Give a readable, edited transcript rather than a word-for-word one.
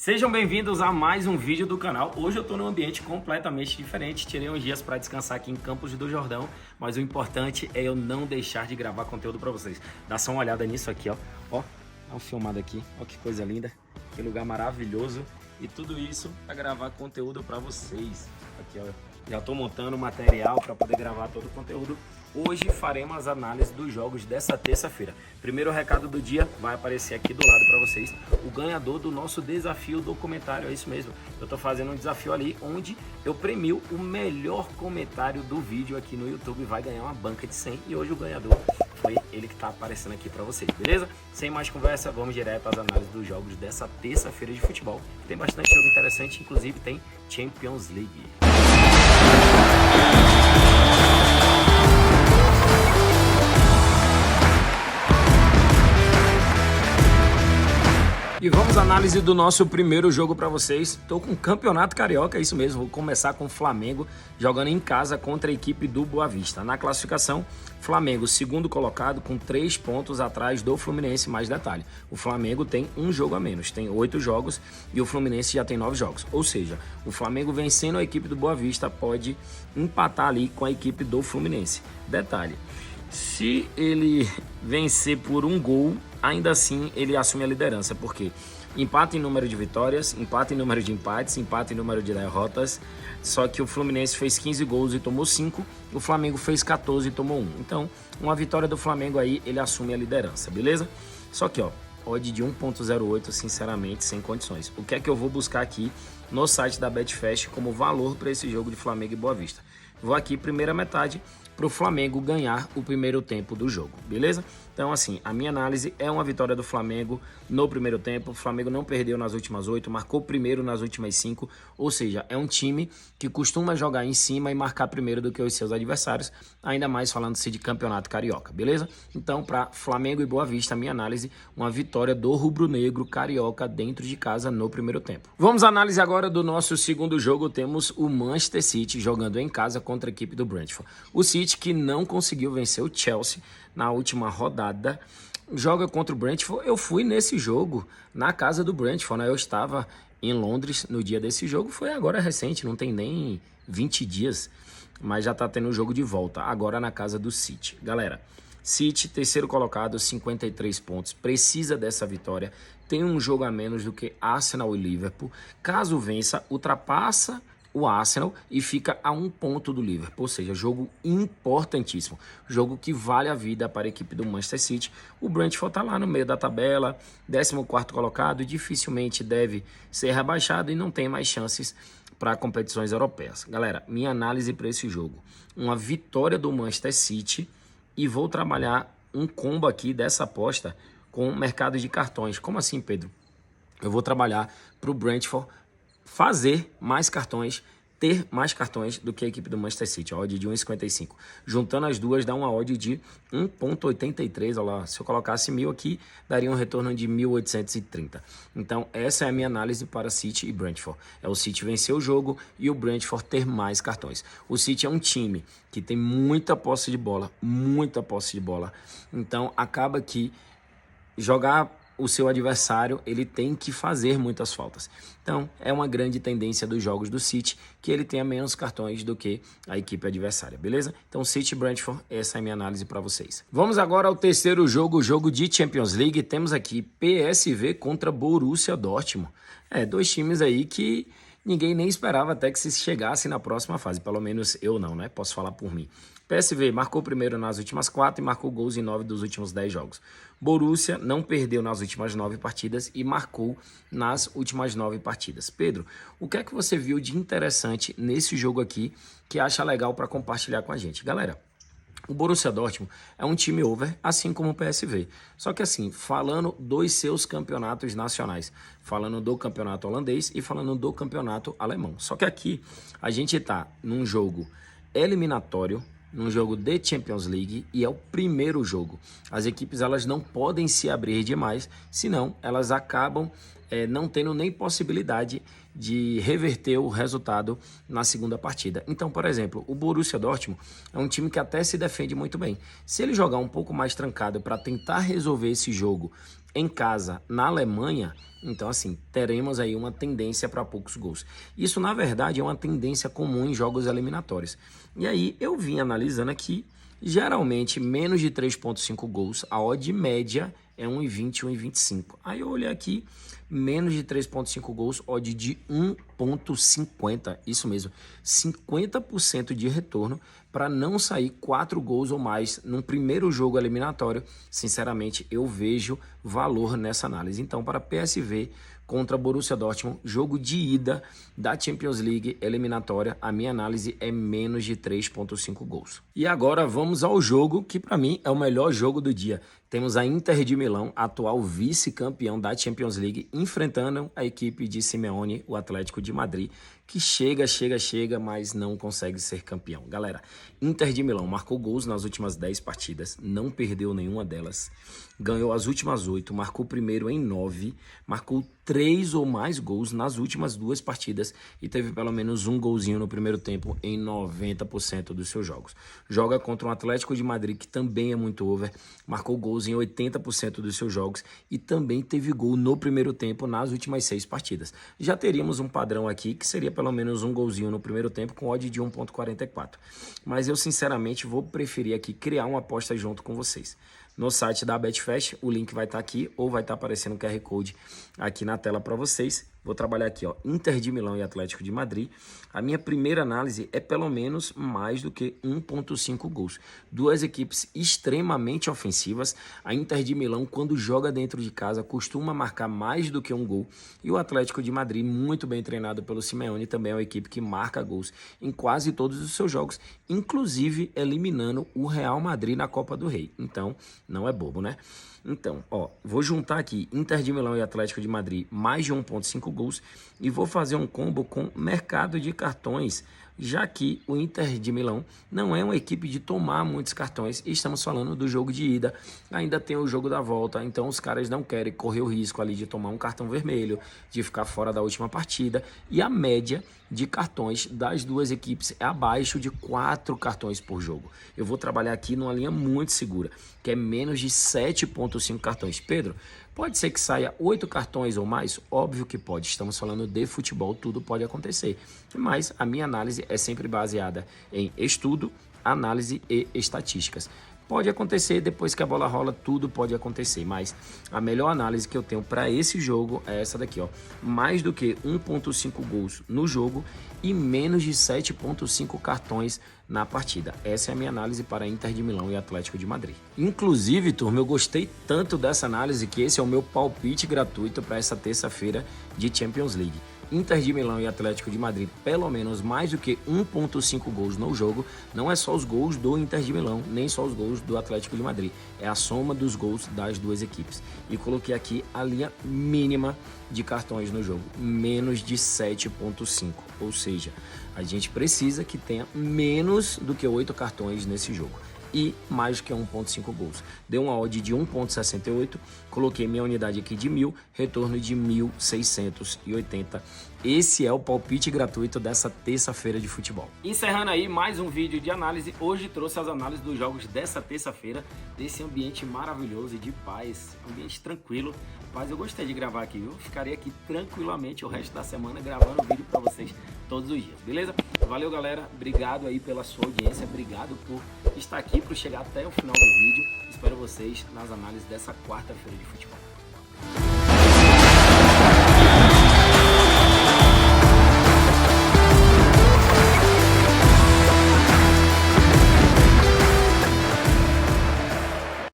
Sejam bem-vindos a mais um vídeo do canal. Hoje eu tô num ambiente completamente diferente. Tirei uns dias para descansar aqui em Campos do Jordão, mas o importante é eu não deixar de gravar conteúdo para vocês. Dá só uma olhada nisso aqui, ó. Ó, dá uma filmada aqui. Ó que coisa linda. Que lugar maravilhoso. E tudo isso para gravar conteúdo para vocês. Aqui, ó. Já tô montando material para poder gravar todo o conteúdo. Hoje faremos as análises dos jogos dessa terça-feira. Primeiro recado do dia vai aparecer aqui do lado para vocês. O ganhador do nosso desafio documentário, é isso mesmo. Eu tô fazendo um desafio ali onde eu premio o melhor comentário do vídeo aqui no YouTube. Vai ganhar uma banca de 100 e hoje o ganhador foi ele que tá aparecendo aqui para vocês, beleza? Sem mais conversa, vamos direto às análises dos jogos dessa terça-feira de futebol. Tem bastante jogo interessante, inclusive tem Champions League. E vamos à análise do nosso primeiro jogo para vocês. Estou com o Campeonato Carioca, é isso mesmo. Vou começar com o Flamengo jogando em casa contra a equipe do Boa Vista. Na classificação, Flamengo segundo colocado com 3 pontos atrás do Fluminense. Mais detalhe, o Flamengo tem um jogo a menos, tem 8 jogos e o Fluminense já tem 9 jogos. Ou seja, o Flamengo vencendo a equipe do Boa Vista pode empatar ali com a equipe do Fluminense. Detalhe, se ele vencer por um gol, ainda assim ele assume a liderança, porque empate em número de vitórias, empate em número de empates, empate em número de derrotas, só que o Fluminense fez 15 gols e tomou 5, o Flamengo fez 14 e tomou 1. Então, uma vitória do Flamengo aí, ele assume a liderança, beleza? Só que, ó, odd de 1.08, sinceramente, sem condições. O que é que eu vou buscar aqui no site da Betfast como valor para esse jogo de Flamengo e Boa Vista? Vou aqui, primeira metade, para o Flamengo ganhar o primeiro tempo do jogo, beleza? Então, assim, a minha análise é uma vitória do Flamengo no primeiro tempo. O Flamengo não perdeu nas últimas 8, marcou primeiro nas últimas 5, ou seja, é um time que costuma jogar em cima e marcar primeiro do que os seus adversários, ainda mais falando-se de campeonato carioca, beleza? Então, para Flamengo e Boa Vista, a minha análise, uma vitória do rubro-negro carioca dentro de casa no primeiro tempo. Vamos à análise agora do nosso segundo jogo. Temos o Manchester City jogando em casa contra a equipe do Brentford. O City, que não conseguiu vencer o Chelsea na última rodada, joga contra o Brentford. Eu fui nesse jogo na casa do Brentford, né? Eu estava em Londres no dia desse jogo, foi agora recente, não tem nem 20 dias, mas já tá tendo o jogo de volta, agora na casa do City. Galera, City, terceiro colocado, 53 pontos, precisa dessa vitória, tem um jogo a menos do que Arsenal e Liverpool. Caso vença, ultrapassa o Arsenal e fica a 1 ponto do Liverpool, ou seja, jogo importantíssimo, jogo que vale a vida para a equipe do Manchester City. O Brentford está lá no meio da tabela, 14º colocado, dificilmente deve ser rebaixado e não tem mais chances para competições europeias. Galera, minha análise para esse jogo, uma vitória do Manchester City, e vou trabalhar um combo aqui dessa aposta com o mercado de cartões. Como assim, Pedro? Eu vou trabalhar para o Brentford fazer mais cartões, ter mais cartões do que a equipe do Manchester City, a odd de 1,55. Juntando as duas dá uma odd de 1,83, olha lá, se eu colocasse 1.000 aqui, daria um retorno de 1.830. Então essa é a minha análise para City e Brentford. É o City vencer o jogo e o Brentford ter mais cartões. O City é um time que tem muita posse de bola, então acaba que jogar o seu adversário, ele tem que fazer muitas faltas. Então, é uma grande tendência dos jogos do City, que ele tenha menos cartões do que a equipe adversária, beleza? Então, City e Brentford, essa é a minha análise para vocês. Vamos agora ao terceiro jogo, o jogo de Champions League. Temos aqui PSV contra Borussia Dortmund. Dois times aí que ninguém nem esperava até que se chegasse na próxima fase, pelo menos eu não, né? Posso falar por mim. PSV marcou primeiro nas últimas 4 e marcou gols em 9 dos últimos 10 jogos. Borussia não perdeu nas últimas 9 partidas e marcou nas últimas 9 partidas. Pedro, o que é que você viu de interessante nesse jogo aqui que acha legal para compartilhar com a gente? Galera, o Borussia Dortmund é um time over, assim como o PSV. Só que assim, falando dos seus campeonatos nacionais, falando do campeonato holandês e falando do campeonato alemão. Só que aqui a gente está num jogo eliminatório, num jogo de Champions League, e é o primeiro jogo. As equipes elas não podem se abrir demais, senão elas acabam não tendo nem possibilidade de reverter o resultado na segunda partida. Então, por exemplo, o Borussia Dortmund é um time que até se defende muito bem. Se ele jogar um pouco mais trancado para tentar resolver esse jogo em casa na Alemanha, então assim, teremos aí uma tendência para poucos gols. Isso na verdade é uma tendência comum em jogos eliminatórios. E aí eu vim analisando aqui, geralmente menos de 3,5 gols, a odd média é 1,20, 1,25. Aí eu olhei aqui, menos de 3,5 gols, odd de 1,50, isso mesmo, 50% de retorno para não sair 4 gols ou mais num primeiro jogo eliminatório. Sinceramente, eu vejo valor nessa análise. Então, para PSV contra Borussia Dortmund, jogo de ida da Champions League eliminatória, a minha análise é menos de 3,5 gols. E agora vamos ao jogo que para mim é o melhor jogo do dia. Temos a Inter de Milão, atual vice-campeão da Champions League, enfrentando a equipe de Simeone, o Atlético de Madrid, que chega, mas não consegue ser campeão. Galera, Inter de Milão marcou gols nas últimas 10 partidas, não perdeu nenhuma delas, ganhou as últimas 8, marcou primeiro em 9, marcou 3 ou mais gols nas últimas 2 partidas e teve pelo menos um golzinho no primeiro tempo em 90% dos seus jogos. Joga contra um Atlético de Madrid que também é muito over, marcou gols em 80% dos seus jogos e também teve gol no primeiro tempo nas últimas 6 partidas. Já teríamos um padrão aqui que seria pelo menos um golzinho no primeiro tempo com odd de 1,44. Mas eu sinceramente vou preferir aqui criar uma aposta junto com vocês. No site da Betfair, o link vai estar aqui ou vai estar aparecendo o QR Code aqui na tela para vocês. Vou trabalhar aqui, ó, Inter de Milão e Atlético de Madrid. A minha primeira análise é pelo menos mais do que 1,5 gols. Duas equipes extremamente ofensivas. A Inter de Milão, quando joga dentro de casa, costuma marcar mais do que um gol. E o Atlético de Madrid, muito bem treinado pelo Simeone, também é uma equipe que marca gols em quase todos os seus jogos, inclusive eliminando o Real Madrid na Copa do Rei. Então, não é bobo, né? Então, ó, vou juntar aqui Inter de Milão e Atlético de Madrid mais de 1,5 gols e vou fazer um combo com mercado de cartões, já que o Inter de Milão não é uma equipe de tomar muitos cartões e estamos falando do jogo de ida, ainda tem o jogo da volta, então os caras não querem correr o risco ali de tomar um cartão vermelho, de ficar fora da última partida, e a média de cartões das duas equipes é abaixo de 4 cartões por jogo. Eu vou trabalhar aqui numa linha muito segura, que é menos de 7,5 cartões. Pedro, pode ser que saia 8 cartões ou mais? Óbvio que pode, estamos falando de futebol, tudo pode acontecer. Mas a minha análise é sempre baseada em estudo, análise e estatísticas. Pode acontecer, depois que a bola rola, tudo pode acontecer, mas a melhor análise que eu tenho para esse jogo é essa daqui, ó. Mais do que 1,5 gols no jogo e menos de 7,5 cartões na partida. Essa é a minha análise para Inter de Milão e Atlético de Madrid. Inclusive, turma, eu gostei tanto dessa análise que esse é o meu palpite gratuito para essa terça-feira de Champions League. Inter de Milão e Atlético de Madrid, pelo menos mais do que 1,5 gols no jogo. Não é só os gols do Inter de Milão, nem só os gols do Atlético de Madrid. É a soma dos gols das duas equipes. E coloquei aqui a linha mínima de cartões no jogo, menos de 7,5. Ou seja, a gente precisa que tenha menos do que 8 cartões nesse jogo. E mais do que 1,5 gols. Deu uma odd de 1,68, coloquei minha unidade aqui de 1.000, retorno de 1.680. Esse é o palpite gratuito dessa terça-feira de futebol. Encerrando aí mais um vídeo de análise, hoje trouxe as análises dos jogos dessa terça-feira, desse ambiente maravilhoso e de paz, ambiente tranquilo. Mas eu gostei de gravar aqui, viu? Ficarei aqui tranquilamente o resto da semana gravando vídeo para vocês todos os dias, beleza? Valeu, galera, obrigado aí pela sua audiência, obrigado por estar aqui, por chegar até o final do vídeo. Espero vocês nas análises dessa quarta-feira de futebol.